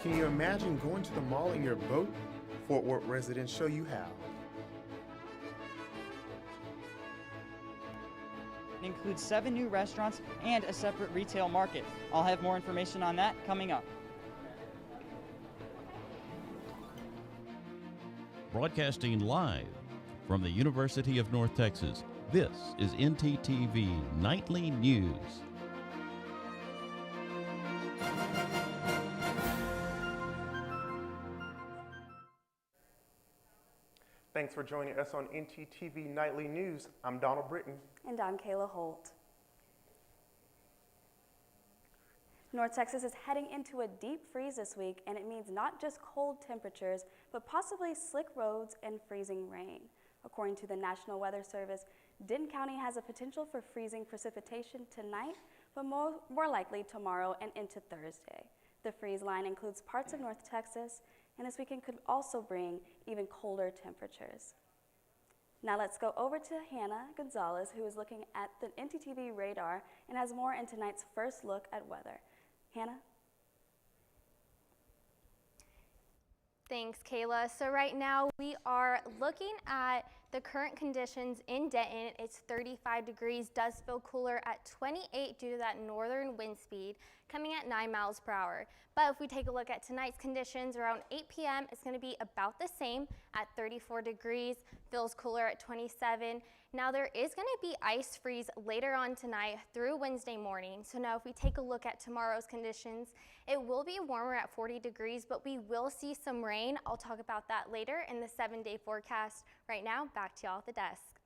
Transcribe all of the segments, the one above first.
Can you imagine going to the mall in your boat? Fort Worth residents show you how. It includes 7 new restaurants and a separate retail market. I'll have more information on that coming up. Broadcasting live from the University of North Texas, this is ntTV Nightly News. Thanks for joining us on ntTV Nightly News. I'm Donald Britton. And I'm Kayla Holt. North Texas is heading into a deep freeze this week, and it means not just cold temperatures, but possibly slick roads and freezing rain. According to the National Weather Service, Denton County has a potential for freezing precipitation tonight, but more likely tomorrow and into Thursday. The freeze line includes parts of North Texas, and this weekend could also bring even colder temperatures. Now let's go over to Hannah Gonzalez, who is looking at the ntTV radar and has more in tonight's first look at weather. Hannah? Thanks, Kayla. So right now we are looking at the current conditions in Denton. It's 35 degrees, does feel cooler at 28 due to that northern wind speed coming at 9 miles per hour. But if we take a look at tonight's conditions around 8 p.m., it's going to be about the same at 34 degrees, feels cooler at 27. Now there is going to be ice freeze later on tonight through Wednesday morning. So now if we take a look at tomorrow's conditions, it will be warmer at 40 degrees, but we will see some rain. I'll talk about that later in the 7-day forecast. Right now, back to y'all at the desk.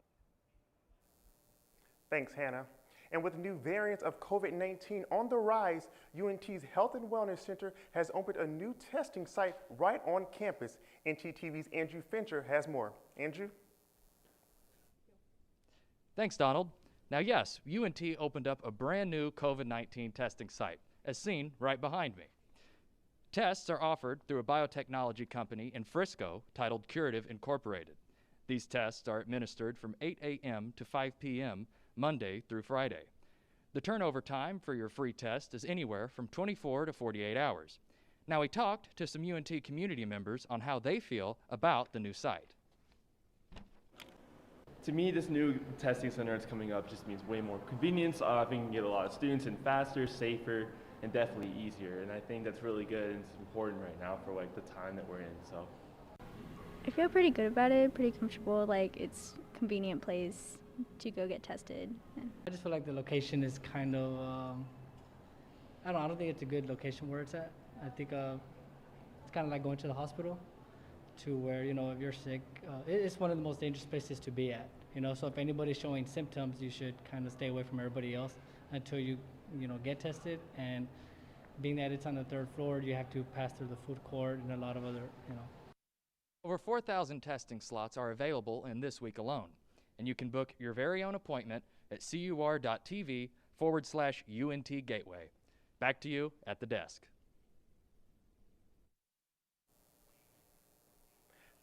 Thanks, Hannah. And with new variants of COVID-19 on the rise, UNT's Health and Wellness Center has opened a new testing site right on campus. ntTV's Andrew Fincher has more. Andrew? Thanks, Donald. Now, yes, UNT opened up a brand new COVID-19 testing site, as seen right behind me. Tests are offered through a biotechnology company in Frisco titled Curative Incorporated. These tests are administered from 8 a.m. to 5 p.m. Monday through Friday. The turnover time for your free test is anywhere from 24 to 48 hours. Now, we talked to some UNT community members on how they feel about the new site. To me, this new testing center that's coming up just means way more convenience. I think we can get a lot of students in faster, safer, and definitely easier. And I think that's really good and it's important right now for like the time that we're in. So I feel pretty good about it, pretty comfortable. Like it's a convenient place to go get tested. I just feel like the location is kind of, I don't think it's a good location where it's at. I think it's kind of like going to the hospital to where, you know, if you're sick, it's one of the most dangerous places to be at, you know, so if anybody's showing symptoms, you should kind of stay away from everybody else until you get tested. And being that it's on the 3rd floor, you have to pass through the food court and a lot of other, Over 4,000 testing slots are available in this week alone, and you can book your very own appointment at cur.tv/UNT Gateway. Back to you at the desk.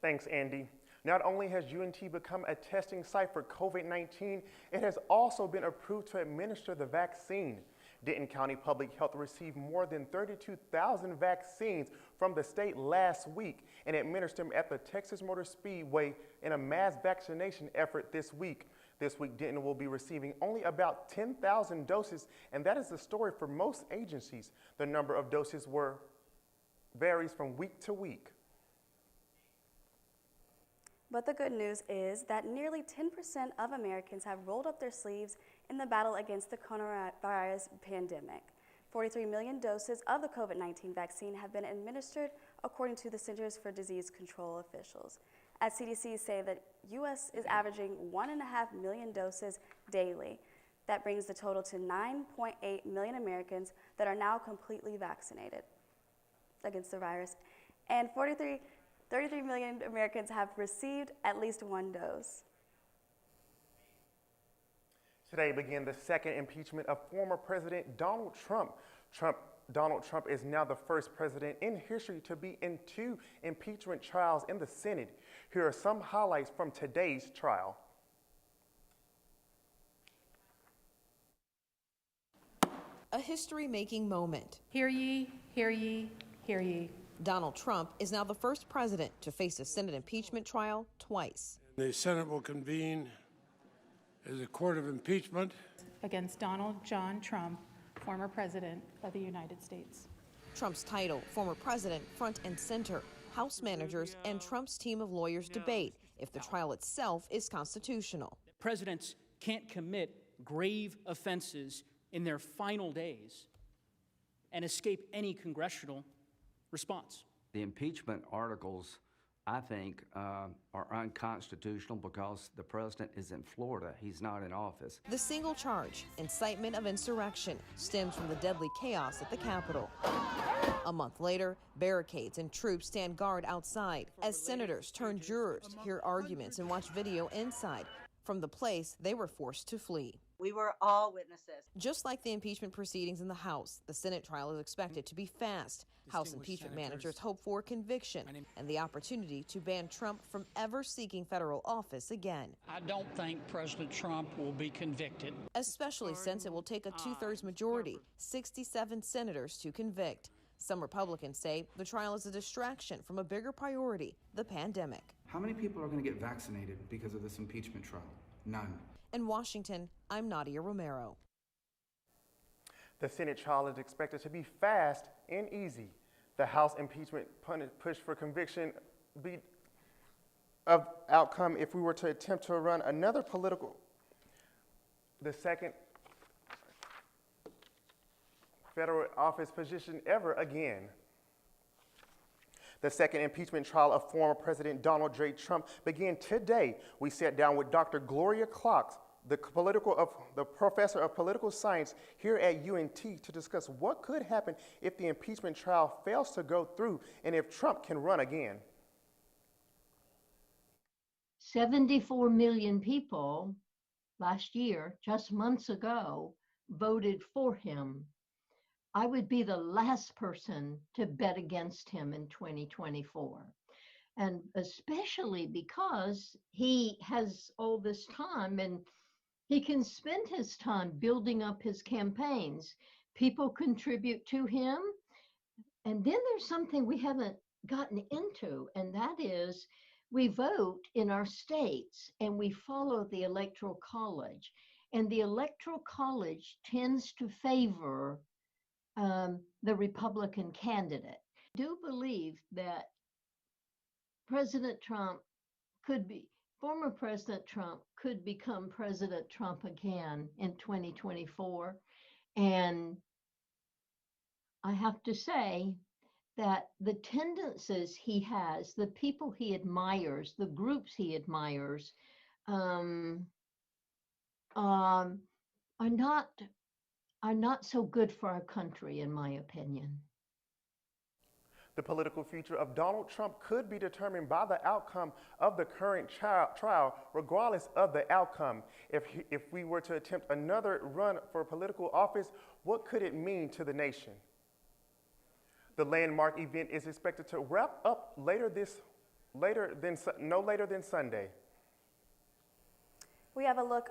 Thanks, Andy. Not only has UNT become a testing site for COVID-19, it has also been approved to administer the vaccine. Denton County Public Health received more than 32,000 vaccines from the state last week and administered them at the Texas Motor Speedway in a mass vaccination effort this week. This week, Denton will be receiving only about 10,000 doses, and that is the story for most agencies. The number of doses varies from week to week. But the good news is that nearly 10% of Americans have rolled up their sleeves in the battle against the coronavirus pandemic. 43 million doses of the COVID-19 vaccine have been administered, according to the Centers for Disease Control officials. As CDC say that U.S. is averaging 1.5 million doses daily. That brings the total to 9.8 million Americans that are now completely vaccinated against the virus. And 33 million Americans have received at least one dose. Today began the second impeachment of former President Donald Trump. Donald Trump is now the first president in history to be in 2 impeachment trials in the Senate. Here are some highlights from today's trial. A history-making moment. Hear ye, hear ye, hear ye. Donald Trump is now the first president to face a Senate impeachment trial twice. The Senate will convene as a court of impeachment against Donald John Trump, former president of the United States. Trump's title, former president, front and center. House managers and Trump's team of lawyers debate if the trial itself is constitutional. Presidents can't commit grave offenses in their final days and escape any congressional response. The impeachment articles, I think, are unconstitutional because the president is in Florida. He's not in office. The single charge, incitement of insurrection, stems from the deadly chaos at the Capitol. A month later, barricades and troops stand guard outside as senators turn jurors to hear arguments and watch video inside from the place they were forced to flee. We were all witnesses. Just like the impeachment proceedings in the House, the Senate trial is expected to be fast. House impeachment managers hope for conviction and the opportunity to ban Trump from ever seeking federal office again. I don't think President Trump will be convicted. Especially since it will take a two-thirds majority, 67 senators, to convict. Some Republicans say the trial is a distraction from a bigger priority, the pandemic. How many people are going to get vaccinated because of this impeachment trial? None. In Washington, I'm Nadia Romero. The Senate trial is expected to be fast and easy. The House impeachment push for conviction be of outcome if we were to attempt to run another the second federal office position ever again. The second impeachment trial of former President Donald J. Trump began today. We sat down with Dr. Gloria Clocks, the professor of political science here at UNT, to discuss what could happen if the impeachment trial fails to go through and if Trump can run again. 74 million people last year, just months ago, voted for him. I would be the last person to bet against him in 2024. And especially because he has all this time and he can spend his time building up his campaigns. People contribute to him. And then there's something we haven't gotten into, and that is we vote in our states and we follow the Electoral College. And the Electoral College tends to favor the Republican candidate. I do believe that former President Trump could become President Trump again in 2024. And I have to say that the tendencies he has, the people he admires, the groups he admires, are not so good for our country, in my opinion. The political future of Donald Trump could be determined by the outcome of the current trial, regardless of the outcome. If we were to attempt another run for political office, what could it mean to the nation? The landmark event is expected to wrap up no later than Sunday. We have a look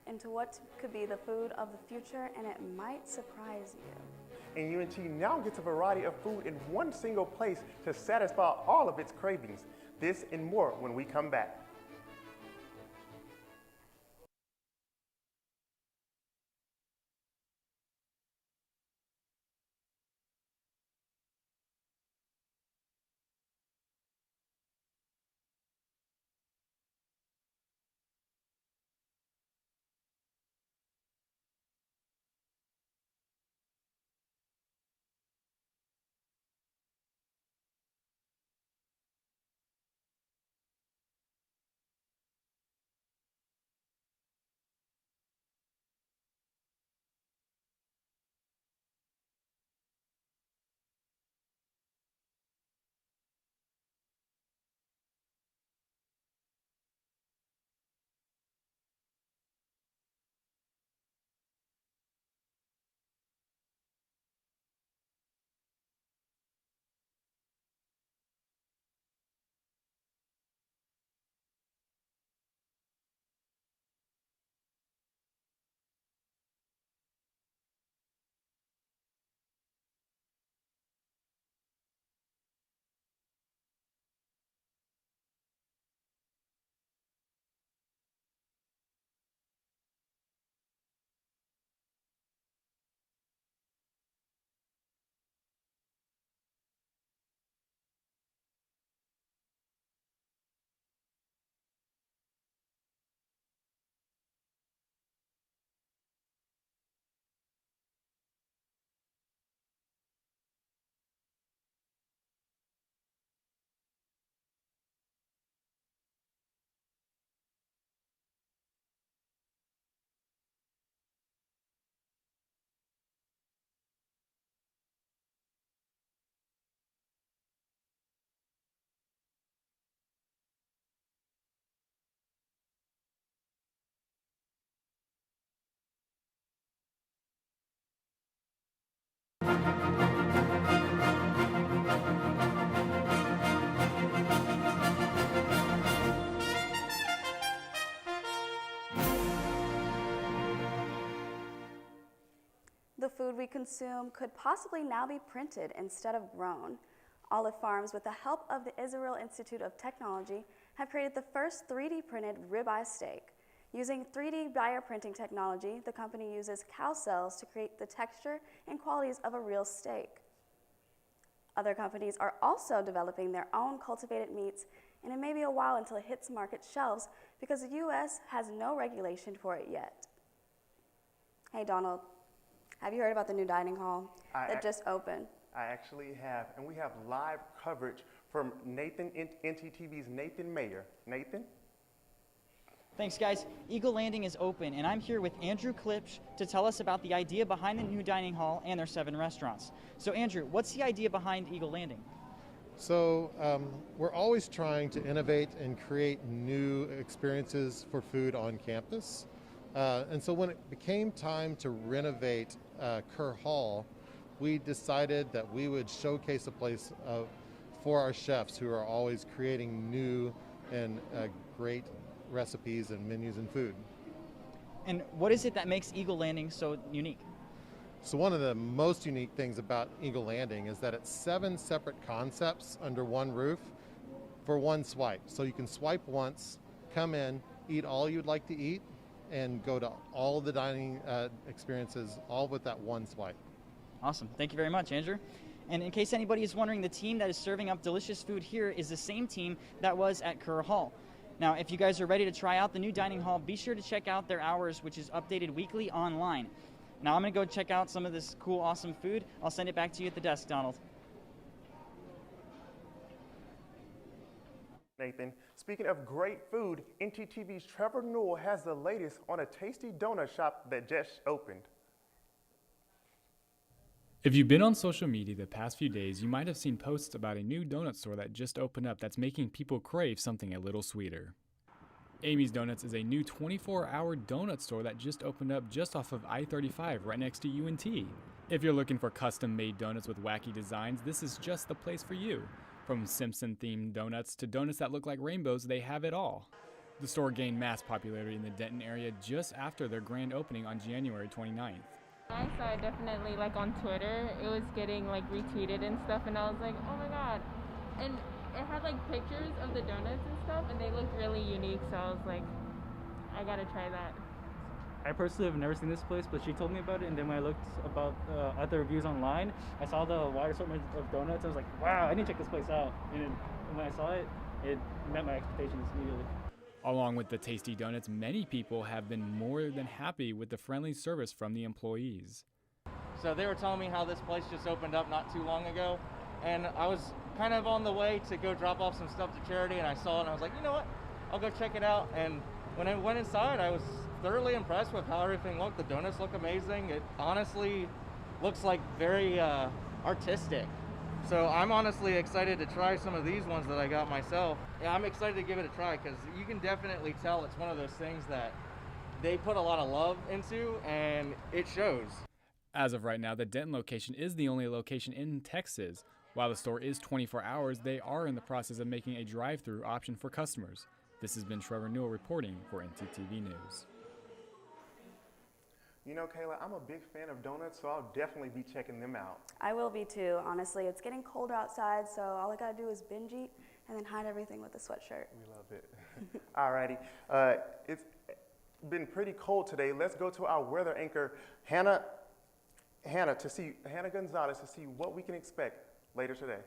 into what could be the food of the future, and it might surprise you. And UNT now gets a variety of food in one single place to satisfy all of its cravings. This and more when we come back. food we consume could possibly now be printed instead of grown. Olive Farms, with the help of the Israel Institute of Technology, have created the first 3D printed ribeye steak. Using 3D bioprinting technology, the company uses cow cells to create the texture and qualities of a real steak. Other companies are also developing their own cultivated meats, and it may be a while until it hits market shelves because the U.S. has no regulation for it yet. Hey, Donald, have you heard about the new dining hall that just opened? I actually have, and we have live coverage from Nathan, ntTV's Nathan Mayer. Nathan? Thanks, guys. Eagle Landing is open, and I'm here with Andrew Klipsch to tell us about the idea behind the new dining hall and their 7 restaurants. So, Andrew, what's the idea behind Eagle Landing? So we're always trying to innovate and create new experiences for food on campus. And so when it became time to renovate Kerr Hall, we decided that we would showcase a place for our chefs who are always creating new and great recipes and menus and food. And what is it that makes Eagle Landing so unique? So one of the most unique things about Eagle Landing is that it's 7 separate concepts under one roof for one swipe. So you can swipe once, come in, eat all you'd like to eat, and go to all the dining experiences, all with that one swipe. Awesome. Thank you very much, Andrew. And in case anybody is wondering, the team that is serving up delicious food here is the same team that was at Kerr Hall. Now, if you guys are ready to try out the new dining hall, be sure to check out their hours, which is updated weekly online. Now, I'm going to go check out some of this cool, awesome food. I'll send it back to you at the desk, Donald. Nathan, speaking of great food, ntTV's Trevor Newell has the latest on a tasty donut shop that just opened. If you've been on social media the past few days, you might have seen posts about a new donut store that just opened up that's making people crave something a little sweeter. Amy's Donuts is a new 24-hour donut store that just opened up just off of I-35 right next to UNT. If you're looking for custom-made donuts with wacky designs, this is just the place for you. From Simpson-themed donuts to donuts that look like rainbows, they have it all. The store gained mass popularity in the Denton area just after their grand opening on January 29th. I saw it definitely like on Twitter. It was getting like retweeted and stuff, and I was like, oh my god. And it had like pictures of the donuts and stuff, and they looked really unique, so I was like, I gotta try that. I personally have never seen this place, but she told me about it, and then when I looked about at the reviews online, I saw the wide assortment of donuts. I was like, wow, I need to check this place out. And when I saw it, it met my expectations immediately. Along with the tasty donuts, many people have been more than happy with the friendly service from the employees. So they were telling me how this place just opened up not too long ago, and I was kind of on the way to go drop off some stuff to charity, and I saw it and I was like, you know what, I'll go check it out. And when I went inside, I was thoroughly impressed with how everything looked. The donuts look amazing. It honestly looks like very artistic. So I'm honestly excited to try some of these ones that I got myself. Yeah, I'm excited to give it a try because you can definitely tell it's one of those things that they put a lot of love into, and it shows. As of right now, the Denton location is the only location in Texas. While the store is 24 hours, they are in the process of making a drive-through option for customers. This has been Trevor Newell reporting for ntTV News. You know, Kayla, I'm a big fan of donuts, so I'll definitely be checking them out. I will be too, honestly. It's getting colder outside, so all I gotta do is binge eat and then hide everything with a sweatshirt. We love it. Alrighty, it's been pretty cold today. Let's go to our weather anchor, Hannah Gonzalez, to see what we can expect later today.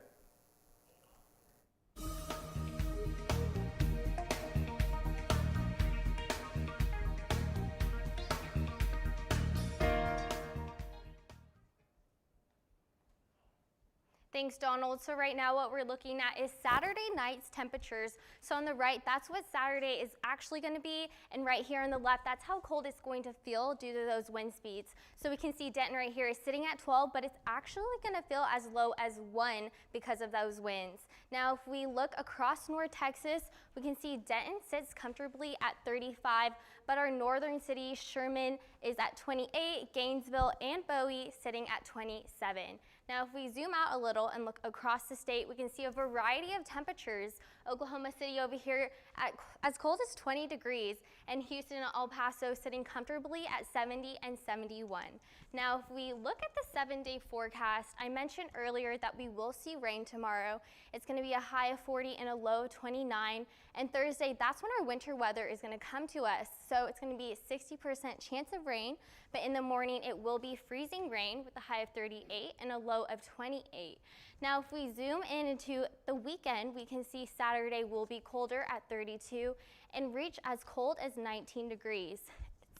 Thanks, Donald. So right now what we're looking at is Saturday night's temperatures. So on the right, that's what Saturday is actually going to be. And right here on the left, that's how cold it's going to feel due to those wind speeds. So we can see Denton right here is sitting at 12, but it's actually going to feel as low as 1 because of those winds. Now, if we look across North Texas, we can see Denton sits comfortably at 35, but our northern city, Sherman, is at 28, Gainesville and Bowie sitting at 27. Now, if we zoom out a little and look across the state, we can see a variety of temperatures Oklahoma City over here at as cold as 20 degrees, and Houston and El Paso sitting comfortably at 70 and 71. Now, if we look at the 7-day forecast, I mentioned earlier that we will see rain tomorrow. It's going to be a high of 40 and a low of 29. And Thursday, that's when our winter weather is going to come to us. So it's going to be a 60% chance of rain, but in the morning it will be freezing rain with a high of 38 and a low of 28. Now, if we zoom in into the weekend, we can see Saturday will be colder at 32 and reach as cold as 19 degrees.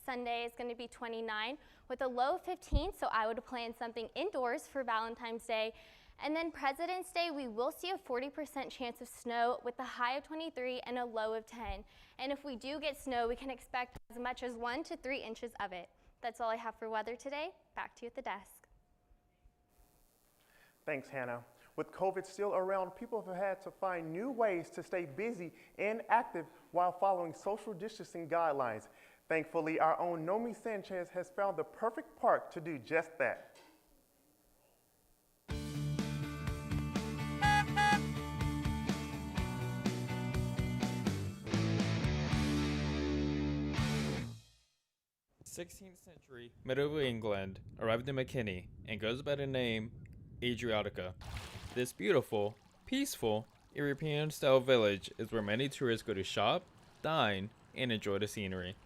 Sunday is going to be 29 with a low of 15, so I would plan something indoors for Valentine's Day. And then President's Day, we will see a 40% chance of snow with a high of 23 and a low of 10. And if we do get snow, we can expect as much as 1 to 3 inches of it. That's all I have for weather today. Back to you at the desk. Thanks, Hannah. With COVID still around, people have had to find new ways to stay busy and active while following social distancing guidelines. Thankfully, our own Nomi Sanchez has found the perfect park to do just that. The 16th century medieval England arrived in McKinney and goes by the name Adriatica. This beautiful, peaceful, European-style village is where many tourists go to shop, dine, and enjoy the scenery.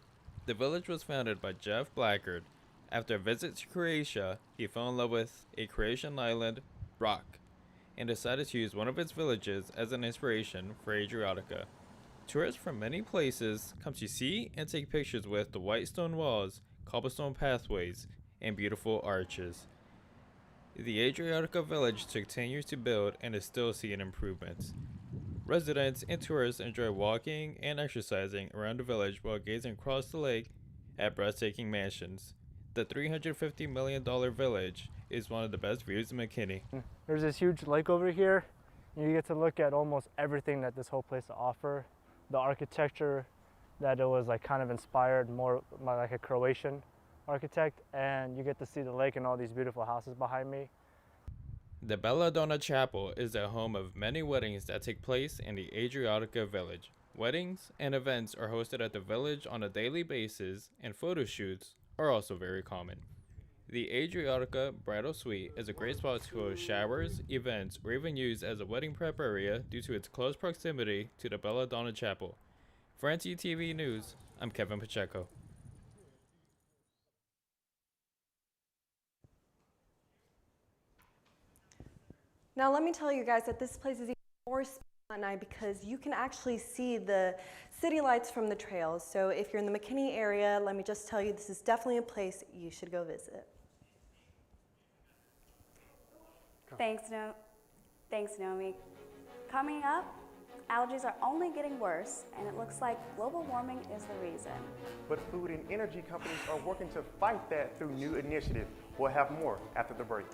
The village was founded by Jeff Blackard. After a visit to Croatia, he fell in love with a Croatian island, Rock, and decided to use one of its villages as an inspiration for Adriatica. Tourists from many places come to see and take pictures with the white stone walls, cobblestone pathways, and beautiful arches. The Adriatica village took 10 years to build and is still seeing improvements. Residents and tourists enjoy walking and exercising around the village while gazing across the lake at breathtaking mansions. The $350 million village is one of the best views in McKinney. There's this huge lake over here, and you get to look at almost everything that this whole place to offer. The architecture, that it was like kind of inspired more like a Croatian architect, and you get to see the lake and all these beautiful houses behind me. The Belladonna Chapel is the home of many weddings that take place in the Adriatica village. Weddings and events are hosted at the village on a daily basis, and photo shoots are also very common. The Adriatica Bridal Suite is a great spot to host showers, events, or even use as a wedding prep area due to its close proximity to the Belladonna Chapel. For ntTV News, I'm Kevin Pacheco. Now let me tell you guys that this place is even more special at night because you can actually see the city lights from the trails. So if you're in the McKinney area, let me just tell you this is definitely a place you should go visit. Thanks, Naomi. Coming up, allergies are only getting worse, and it looks like global warming is the reason. But food and energy companies are working to fight that through new initiatives. We'll have more after the break.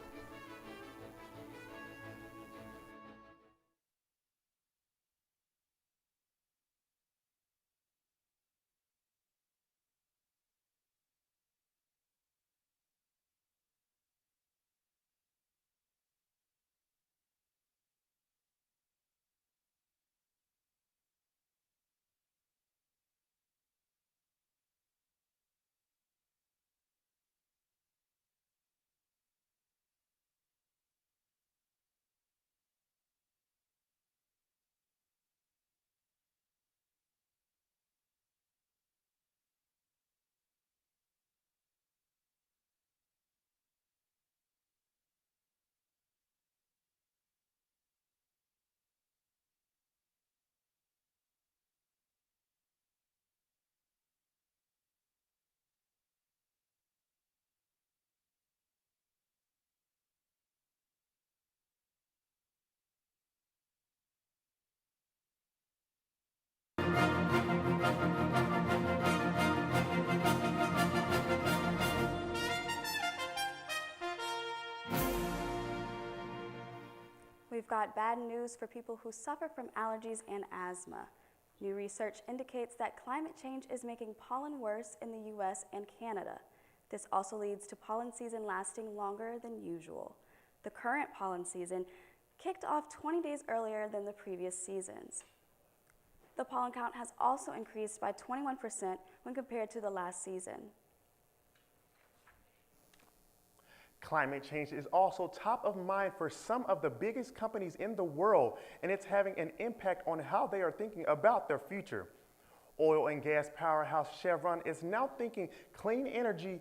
We've got bad news for people who suffer from allergies and asthma. New research indicates that climate change is making pollen worse in the US and Canada. This also leads to pollen season lasting longer than usual. The current pollen season kicked off 20 days earlier than the previous seasons. The pollen count has also increased by 21% when compared to the last season. Climate change is also top of mind for some of the biggest companies in the world, and it's having an impact on how they are thinking about their future. Oil and gas powerhouse Chevron is now thinking clean energy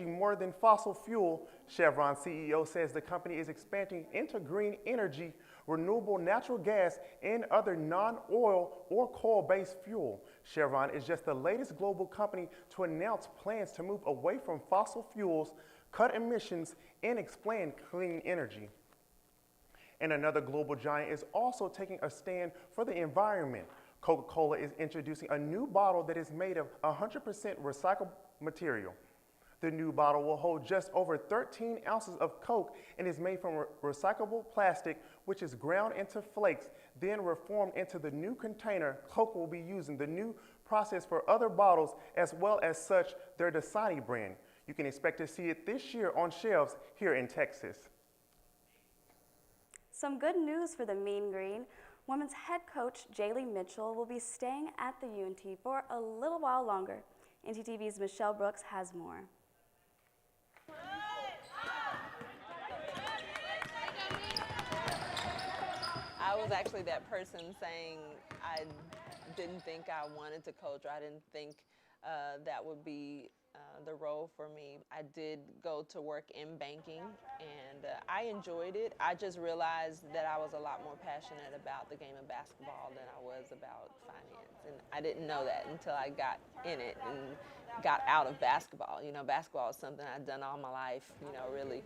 more than fossil fuel. Chevron CEO says the company is expanding into green energy, renewable natural gas, and other non-oil or coal-based fuel. Chevron is just the latest global company to announce plans to move away from fossil fuels, cut emissions, and expand clean energy. And another global giant is also taking a stand for the environment. Coca-Cola is introducing a new bottle that is made of 100% recycled material. The new bottle will hold just over 13 ounces of Coke and is made from recyclable plastic, which is ground into flakes, then reformed into the new container. Coke will be using the new process for other bottles as well as such their Dasani brand. You can expect to see it this year on shelves here in Texas. Some good news for the Mean Green. Women's head coach Jaylee Mitchell will be staying at the UNT for a little while longer. ntTV's Michelle Brooks has more. I was actually that person saying I didn't think I wanted to coach, or I didn't think that would be the role for me. I did go to work in banking, and I enjoyed it. I just realized that I was a lot more passionate about the game of basketball than I was about finance, and I didn't know that until I got in it and got out of basketball. You know, basketball is something I'd done all my life, you know, really.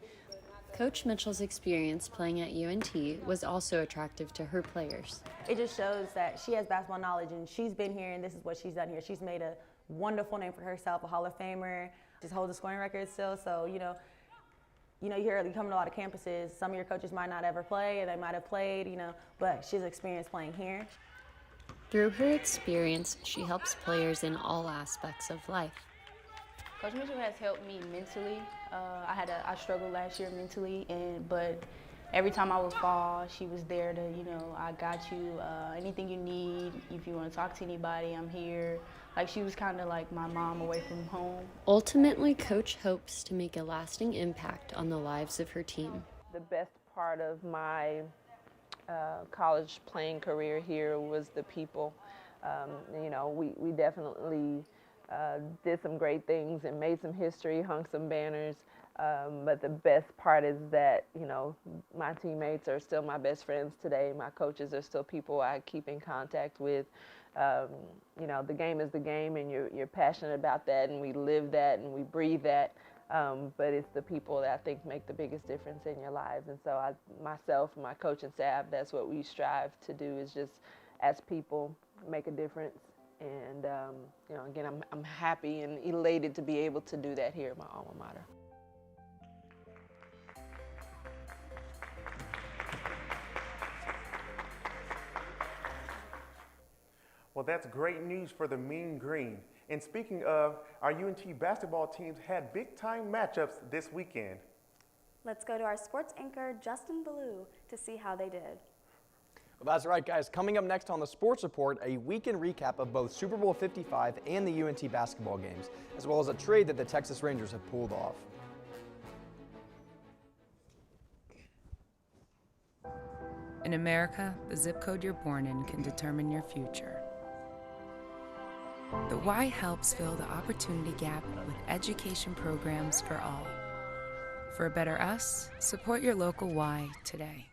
Coach Mitchell's experience playing at UNT was also attractive to her players. It just shows that she has basketball knowledge, and she's been here, and this is what she's done here. She's made a wonderful name for herself, a Hall of Famer. Just holds the scoring record still. So, you hear you come to a lot of campuses, some of your coaches might not ever play, or they might have played, but she's experienced playing here. Through her experience, she helps players in all aspects of life. Coach Mitchell has helped me mentally. I struggled last year mentally, but every time I would fall, she was there to, I got you. Anything you need, if you want to talk to anybody, I'm here. Like, she was kind of like my mom away from home. Ultimately, Coach hopes to make a lasting impact on the lives of her team. The best part of my college playing career here was the people. We definitely did some great things and made some history, hung some banners. But the best part is that, my teammates are still my best friends today. My coaches are still people I keep in contact with. The game is the game, and you're passionate about that, and we live that, and we breathe that. But it's the people that I think make the biggest difference in your lives. And so myself and my coaching staff, that's what we strive to do, is just, as people, make a difference. And, again, I'm happy and elated to be able to do that here at my alma mater. Well, that's great news for the Mean Green. And speaking of, our UNT basketball teams had big-time matchups this weekend. Let's go to our sports anchor, Justin Ballou, to see how they did. Well, that's right, guys. Coming up next on the Sports Report, a weekend recap of both Super Bowl 55 and the UNT basketball games, as well as a trade that the Texas Rangers have pulled off. In America, the zip code you're born in can determine your future. The Y helps fill the opportunity gap with education programs for all. For a better us, support your local Y today.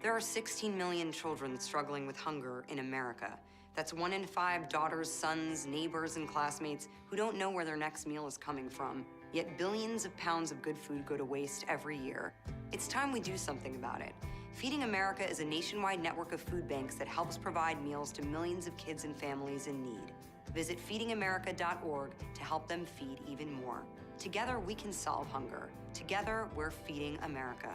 There are 16 million children struggling with hunger in America. That's 1 in 5 daughters, sons, neighbors, and classmates who don't know where their next meal is coming from. Yet billions of pounds of good food go to waste every year. It's time we do something about it. Feeding America is a nationwide network of food banks that helps provide meals to millions of kids and families in need. Visit feedingamerica.org to help them feed even more. Together, we can solve hunger. Together, we're feeding America.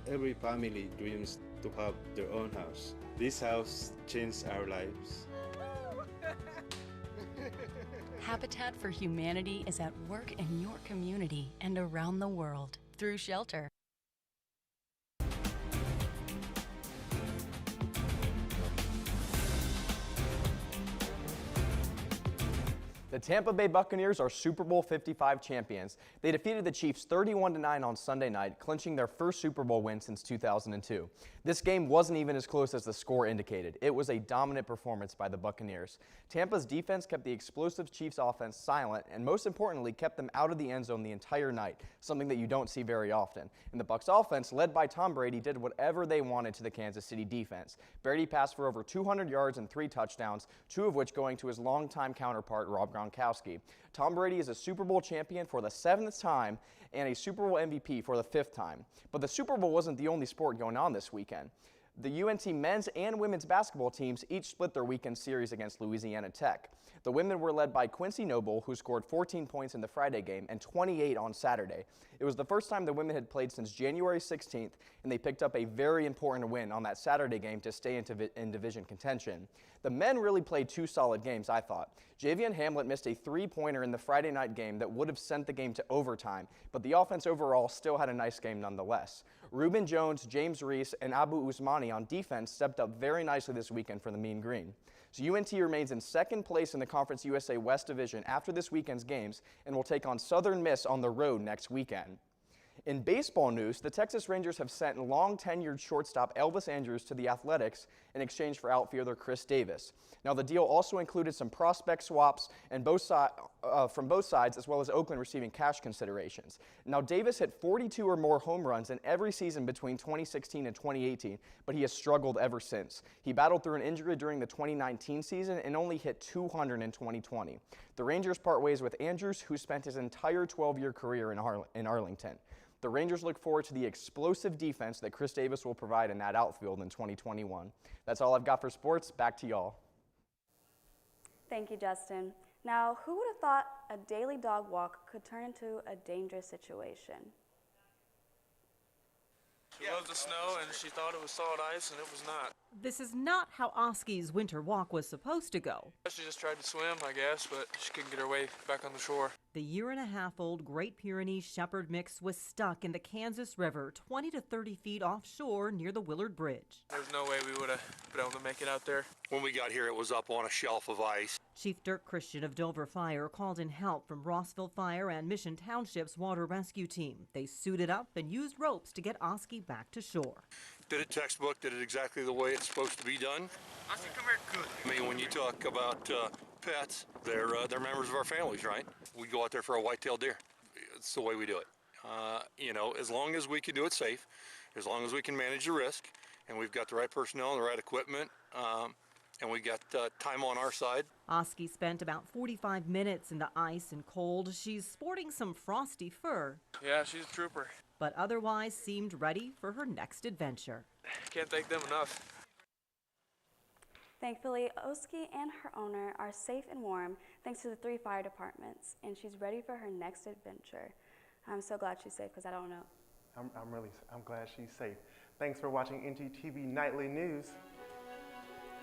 Every family dreams to have their own house. This house changed our lives. Habitat for Humanity is at work in your community and around the world through shelter. The Tampa Bay Buccaneers are Super Bowl 55 champions. They defeated the Chiefs 31-9 on Sunday night, clinching their first Super Bowl win since 2002. This game wasn't even as close as the score indicated. It was a dominant performance by the Buccaneers. Tampa's defense kept the explosive Chiefs offense silent and, most importantly, kept them out of the end zone the entire night, something that you don't see very often. And the Bucs offense, led by Tom Brady, did whatever they wanted to the Kansas City defense. Brady passed for over 200 yards and 3 touchdowns, 2 of which going to his longtime counterpart, Rob Gronkowski. Tom Brady is a Super Bowl champion for the 7th time and a Super Bowl MVP for the 5th time. But the Super Bowl wasn't the only sport going on this weekend. The UNT men's and women's basketball teams each split their weekend series against Louisiana Tech. The women were led by Quincy Noble, who scored 14 points in the Friday game and 28 on Saturday. It was the first time the women had played since January 16th, and they picked up a very important win on that Saturday game to stay in division contention. The men really played 2 solid games, I thought. Javian Hamlet missed a 3-pointer in the Friday night game that would have sent the game to overtime, but the offense overall still had a nice game nonetheless. Reuben Jones, James Reese, and Abu Usmani on defense stepped up very nicely this weekend for the Mean Green. So UNT remains in 2nd place in the Conference USA West Division after this weekend's games and will take on Southern Miss on the road next weekend. In baseball news, the Texas Rangers have sent long-tenured shortstop Elvis Andrus to the Athletics in exchange for outfielder Chris Davis. Now, the deal also included some prospect swaps and from both sides, as well as Oakland receiving cash considerations. Now, Davis hit 42 or more home runs in every season between 2016 and 2018, but he has struggled ever since. He battled through an injury during the 2019 season and only hit 200 in 2020. The Rangers part ways with Andrus, who spent his entire 12-year career in Arlington. The Rangers look forward to the explosive defense that Chris Davis will provide in that outfield in 2021. That's all I've got for sports. Back to y'all. Thank you, Justin. Now, who would have thought a daily dog walk could turn into a dangerous situation? She loved the snow, and she thought it was solid ice, and it was not. This is not how Oski's winter walk was supposed to go. She just tried to swim, I guess, but she couldn't get her way back on the shore. The year-and-a-half-old Great Pyrenees Shepherd mix was stuck in the Kansas River 20 to 30 feet offshore near the Willard Bridge. There's no way we would have been able to make it out there. When we got here, it was up on a shelf of ice. Chief Dirk Christian of Dover Fire called in help from Rossville Fire and Mission Township's water rescue team. They suited up and used ropes to get Oski back to shore. Did it textbook, did it exactly the way it's supposed to be done. Oski, come here, good. I mean, when you talk about pets, they're members of our families, right? We go out there for a white-tailed deer. It's the way we do it. You know, as long as we can do it safe, as long as we can manage the risk, and we've got the right personnel and the right equipment, and we got time on our side. Oski spent about 45 minutes in the ice and cold. She's sporting some frosty fur. Yeah, she's a trooper. But otherwise seemed ready for her next adventure. Can't thank them enough. Thankfully, Oski and her owner are safe and warm thanks to the 3 fire departments, and she's ready for her next adventure. I'm so glad she's safe because I don't know. I'm glad she's safe. Thanks for watching ntTV Nightly News.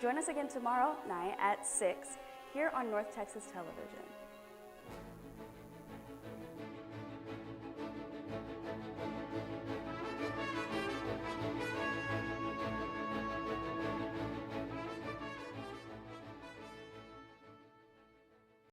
Join us again tomorrow night at 6 here on North Texas Television.